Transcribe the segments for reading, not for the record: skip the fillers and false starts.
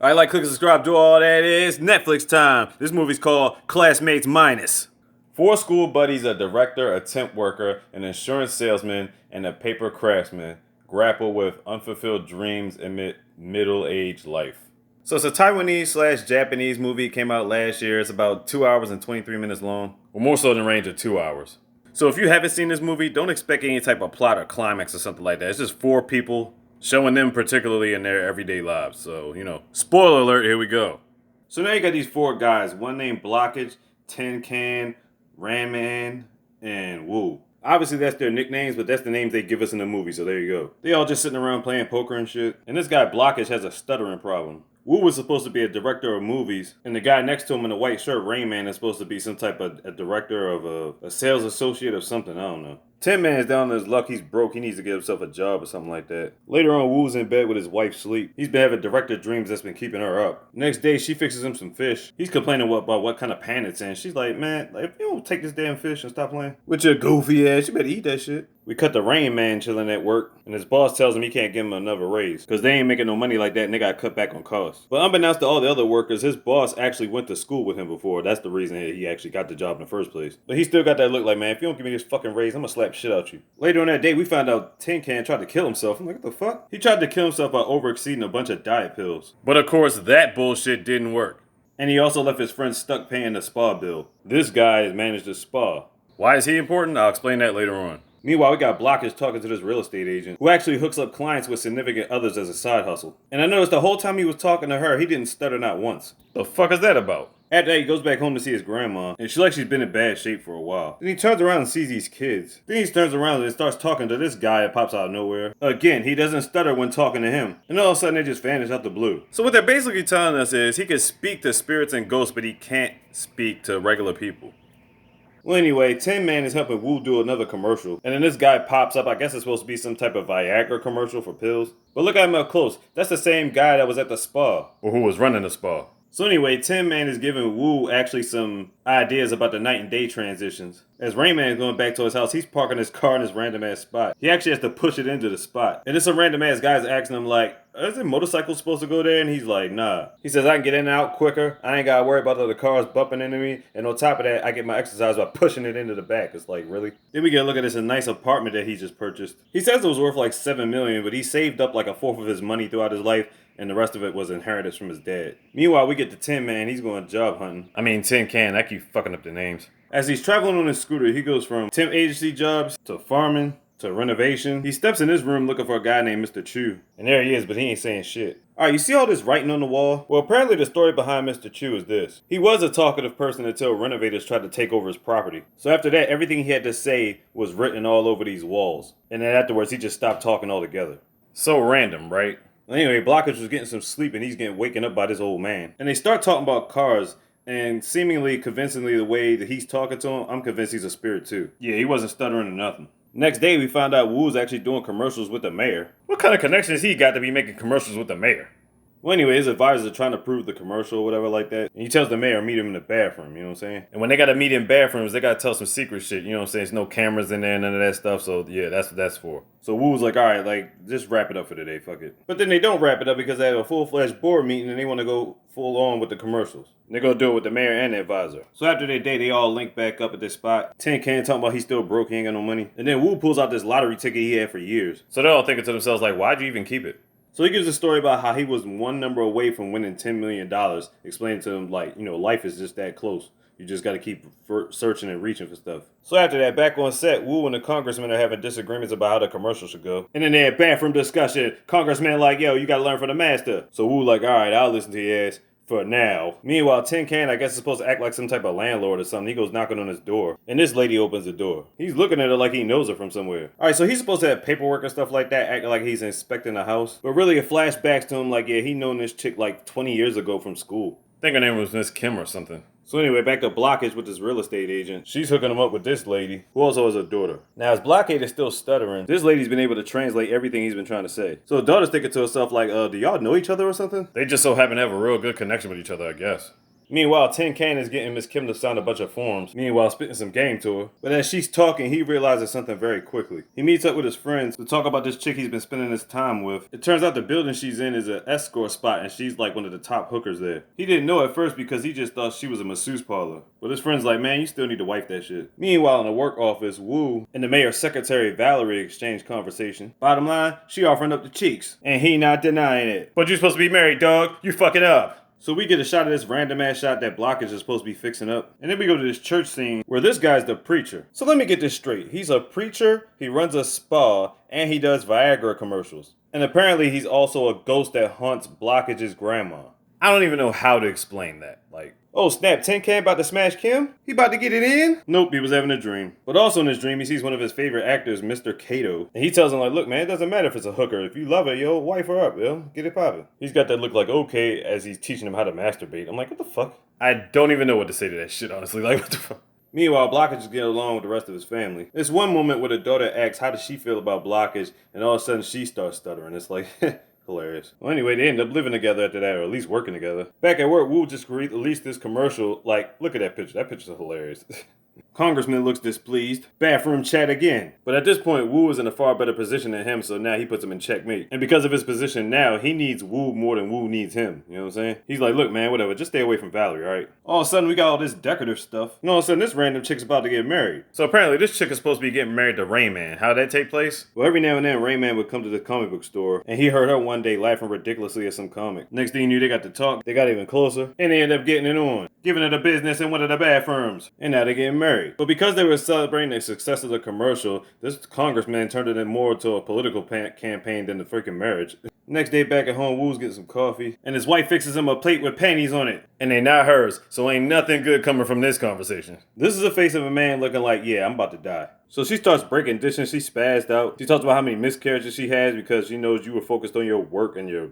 Alright, like, click, subscribe, do all that is Netflix time. This movie's called Classmates Minus. Four school buddies, a director, a temp worker, an insurance salesman, and a paper craftsman grapple with unfulfilled dreams amid middle-aged life. So it's a Taiwanese/Japanese movie. It came out last year. It's about 2 hours and 23 minutes long. Well, more so in the range of 2 hours. So if you haven't seen this movie, don't expect any type of plot or climax or something like that. It's just four people showing them particularly in their everyday lives. So, spoiler alert, here we go. So now you got these four guys. One named Blockage, Tin Can, Ran Man, and Woo. Obviously that's their nicknames, but that's the names they give us in the movie, so there you go. They all just sitting around playing poker and shit. And this guy Blockage has a stuttering problem. Woo was supposed to be a director of movies, and the guy next to him in the white shirt, Rain Man, is supposed to be some type of a director of a sales associate or something, I don't know. Tin Man's down on his luck, he's broke, he needs to get himself a job or something like that. Later on, Woo's in bed with his wife Sleep. He's been having director dreams that's been keeping her up. Next day, she fixes him some fish. He's complaining about what kind of pan it's in. She's like, man, if you don't take this damn fish and stop playing with your goofy ass, you better eat that shit. We cut the Rain Man chilling at work, and his boss tells him he can't give him another raise, because they ain't making no money like that and they got cut back on costs. But unbeknownst to all the other workers, his boss actually went to school with him before. That's the reason he actually got the job in the first place. But he still got that look like, man, if you don't give me this fucking raise, I'm gonna slap shit out you. Later on that day, we found out Tin Can tried to kill himself. I'm like, what the fuck? He tried to kill himself by overexceeding a bunch of diet pills. But of course, that bullshit didn't work. And he also left his friend stuck paying the spa bill. This guy has managed a spa. Why is he important? I'll explain that later on. Meanwhile, we got Blockage talking to this real estate agent who actually hooks up clients with significant others as a side hustle. And I noticed the whole time he was talking to her, he didn't stutter not once. The fuck is that about? After that, he goes back home to see his grandma, and she she's been in bad shape for a while. Then he turns around and sees these kids. Then he turns around and starts talking to this guy that pops out of nowhere. Again, he doesn't stutter when talking to him. And all of a sudden, they just vanish out the blue. So what they're basically telling us is he can speak to spirits and ghosts, but he can't speak to regular people. Well, anyway, Tin Man is helping Woo do another commercial. And then this guy pops up. I guess it's supposed to be some type of Viagra commercial for pills. But look at him up close. That's the same guy that was at the spa. Or who was running the spa. So anyway, Tin Man is giving Woo actually some ideas about the night and day transitions. As Rain Man is going back to his house, he's parking his car in this random ass spot. He actually has to push it into the spot. And then some random ass guys asking him like, is the motorcycle supposed to go there? And he's like, nah. He says, I can get in and out quicker. I ain't gotta worry about the other cars bumping into me. And on top of that, I get my exercise by pushing it into the back. It's like, really? Then we get a look at this nice apartment that he just purchased. He says it was worth like $7 million, but he saved up like a fourth of his money throughout his life. And the rest of it was inheritance from his dad. Meanwhile, we get the Tin Man. He's going job hunting. I mean, Tin Can. I keep fucking up the names. As he's traveling on his scooter, he goes from temp agency jobs to farming to renovation. He steps in his room looking for a guy named Mr. Chu. And there he is, but he ain't saying shit. Alright, you see all this writing on the wall? Well, apparently the story behind Mr. Chu is this. He was a talkative person until renovators tried to take over his property. So after that, everything he had to say was written all over these walls. And then afterwards, he just stopped talking altogether. So random, right? Anyway, Blockage was getting some sleep and he's getting waken up by this old man. And they start talking about cars, and seemingly convincingly the way that he's talking to him, I'm convinced he's a spirit too. Yeah, he wasn't stuttering or nothing. Next day, we found out Woo's actually doing commercials with the mayor. What kind of connections he got to be making commercials with the mayor? Well, anyway, his advisors are trying to prove the commercial or whatever like that. And he tells the mayor meet him in the bathroom, you know what I'm saying? And when they got to meet in bathrooms, they got to tell some secret shit, you know what I'm saying? There's no cameras in there, none of that stuff. So, yeah, that's what that's for. So Woo's like, all right, like, just wrap it up for today, fuck it. But then they don't wrap it up because they have a full-fledged board meeting and they want to go full on with the commercials. And they're going to do it with the mayor and the advisor. So after their day, they all link back up at this spot. Tin Can talking about he's still broke, he ain't got no money. And then Woo pulls out this lottery ticket he had for years. So they're all thinking to themselves, like, why'd you even keep it? So he gives a story about how he was one number away from winning $10 million, explaining to him, like, life is just that close. You just got to keep searching and reaching for stuff. So after that, back on set, Woo and the congressman are having disagreements about how the commercial should go. And then they had bathroom discussion. Congressman like, yo, you got to learn from the master. So Woo like, all right, I'll listen to your ass. For now. Meanwhile, Tin Can, I guess, is supposed to act like some type of landlord or something. He goes knocking on his door. And this lady opens the door. He's looking at her like he knows her from somewhere. Alright, so he's supposed to have paperwork and stuff like that, acting like he's inspecting the house. But really, it flashbacks to him like, yeah, he known this chick like 20 years ago from school. I think her name was Miss Kim or something. So anyway, back to Blockage with this real estate agent. She's hooking him up with this lady, who also has a daughter. Now, as Blockade is still stuttering, this lady's been able to translate everything he's been trying to say. So the daughter's thinking to herself like, do y'all know each other or something? They just so happen to have a real good connection with each other, I guess. Meanwhile, Tin Can is getting Miss Kim to sign a bunch of forms, meanwhile spitting some game to her. But as she's talking, he realizes something very quickly. He meets up with his friends to talk about this chick he's been spending his time with. It turns out the building she's in is an escort spot and she's like one of the top hookers there. He didn't know at first because he just thought she was a masseuse parlor. But his friend's like, man, you still need to wipe that shit. Meanwhile, in the work office, Wu and the mayor's secretary Valerie exchange conversation. Bottom line, she offering up the cheeks. And he not denying it. But you supposed to be married, dog. You fucking up. So we get a shot of this random ass shot that Blockage is supposed to be fixing up. And then we go to this church scene where this guy's the preacher. So let me get this straight. He's a preacher, he runs a spa, and he does Viagra commercials. And apparently he's also a ghost that haunts Blockage's grandma. I don't even know how to explain that. Like, oh snap, Tin Can about to smash Kim? He about to get it in? Nope, he was having a dream. But also in his dream, he sees one of his favorite actors, Mr. Cato. And he tells him like, look man, it doesn't matter if it's a hooker. If you love her, yo, wife her up, yo. Get it poppin'. He's got that look like, okay, as he's teaching him how to masturbate. I'm like, what the fuck? I don't even know what to say to that shit, honestly. Like, what the fuck? Meanwhile, Blockage is getting along with the rest of his family. There's one moment where the daughter asks, how does she feel about Blockage? And all of a sudden she starts stuttering. It's like, hilarious. Well, anyway, they end up living together after that, or at least working together. Back at work, Wu just released this commercial. Like, look at that picture. That picture's hilarious. Congressman looks displeased. Bathroom chat again. But at this point, Wu is in a far better position than him, so now he puts him in checkmate. And because of his position now, he needs Wu more than Wu needs him. You know what I'm saying? He's like, look, man, whatever. Just stay away from Valerie, alright? All of a sudden, we got all this decorative stuff. And all of a sudden, this random chick's about to get married. So apparently, this chick is supposed to be getting married to Rain Man. How'd that take place? Well, every now and then, Rain Man would come to the comic book store, and he heard her one day laughing ridiculously at some comic. Next thing you knew, they got to talk. They got even closer, and they ended up getting it on. Giving her the business in one of the bathrooms. And now they're getting married. But because they were celebrating the success of the commercial, this congressman turned it in more to a political campaign than the freaking marriage. Next day back at home, Wu's getting some coffee, and his wife fixes him a plate with panties on it. And they not hers, so ain't nothing good coming from this conversation. This is the face of a man looking like, yeah, I'm about to die. So she starts breaking dishes, she spazzed out. She talks about how many miscarriages she has because she knows you were focused on your work and your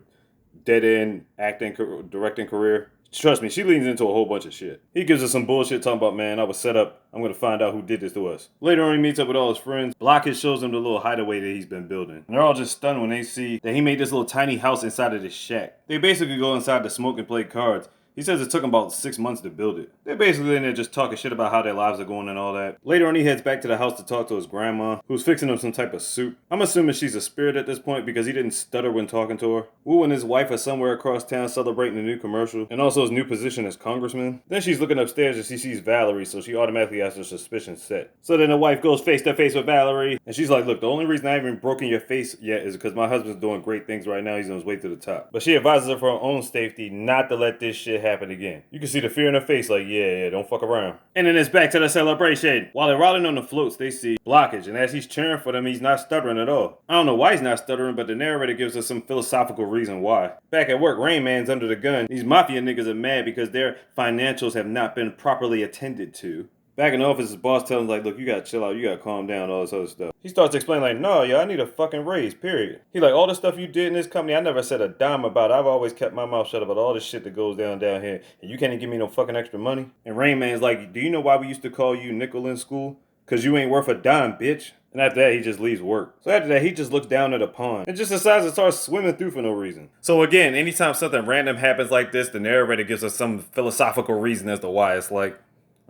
dead-end acting, directing career. Trust me, she leans into a whole bunch of shit. He gives her some bullshit talking about, man, I was set up. I'm going to find out who did this to us. Later on, he meets up with all his friends. Blockage shows them the little hideaway that he's been building. And they're all just stunned when they see that he made this little tiny house inside of this shack. They basically go inside to smoke and play cards. He says it took him about 6 months to build it. They're basically in there just talking shit about how their lives are going and all that. Later on, he heads back to the house to talk to his grandma, who's fixing him some type of soup. I'm assuming she's a spirit at this point because he didn't stutter when talking to her. Wu and his wife are somewhere across town celebrating the new commercial and also his new position as congressman. Then she's looking upstairs and she sees Valerie, so she automatically has her suspicions set. So then the wife goes face to face with Valerie, and she's like, look, the only reason I haven't broken your face yet is because my husband's doing great things right now. He's on his way to the top. But she advises her for her own safety not to let this shit happen again. You can see the fear in her face, like, yeah, don't fuck around. And then it's back to the celebration. While they're riding on the floats, they see Blockage, and as he's cheering for them, he's not stuttering at all. I don't know why he's not stuttering, but the narrator gives us some philosophical reason why. Back at work, Rain Man's under the gun. These mafia niggas are mad because their financials have not been properly attended to. Back in the office, his boss tells him, like, look, you gotta chill out, you gotta calm down, all this other stuff. He starts explaining, like, no, yo, I need a fucking raise, period. He like, all the stuff you did in this company, I never said a dime about it. I've always kept my mouth shut about all this shit that goes down here, and you can't even give me no fucking extra money? And Rain Man's like, do you know why we used to call you Nickel in school? Cause you ain't worth a dime, bitch. And after that, he just leaves work. So after that, he just looks down at a pond and just decides to start swimming through for no reason. So again, anytime something random happens like this, the narrator gives us some philosophical reason as to why. It's like,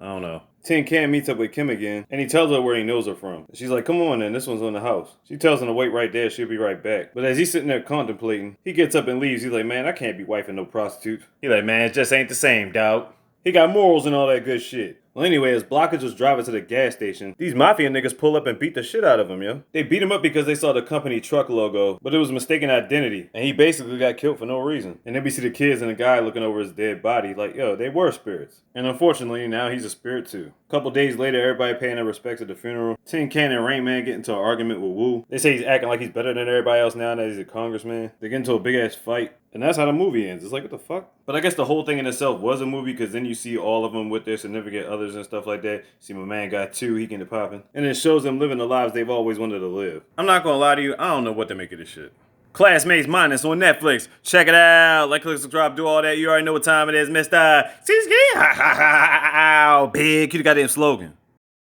I don't know. Tin Can meets up with Kim again, and he tells her where he knows her from. She's like, come on then, this one's on the house. She tells him to wait right there, she'll be right back. But as he's sitting there contemplating, he gets up and leaves. He's like, man, I can't be wifing no prostitute. He like, man, it just ain't the same, dog. He got morals and all that good shit. Well, anyway, as Blockage was driving to the gas station, these mafia niggas pull up and beat the shit out of him, yo. They beat him up because they saw the company truck logo, but it was mistaken identity, and he basically got killed for no reason. And then we see the kids and the guy looking over his dead body, like, yo, they were spirits. And unfortunately, now he's a spirit too. A couple days later, everybody paying their respects at the funeral. Tin Can and Rain Man get into an argument with Wu. They say he's acting like he's better than everybody else now that he's a congressman. They get into a big ass fight. And that's how the movie ends. It's like, what the fuck? But I guess the whole thing in itself was a movie because then you see all of them with their significant others and stuff like that. See my man got two, he getting it popping. And it shows them living the lives they've always wanted to live. I'm not gonna lie to you, I don't know what to make of this shit. Classmates Minus on Netflix. Check it out. Like, click, subscribe, do all that. You already know what time it is, Mr. Big. You the goddamn slogan.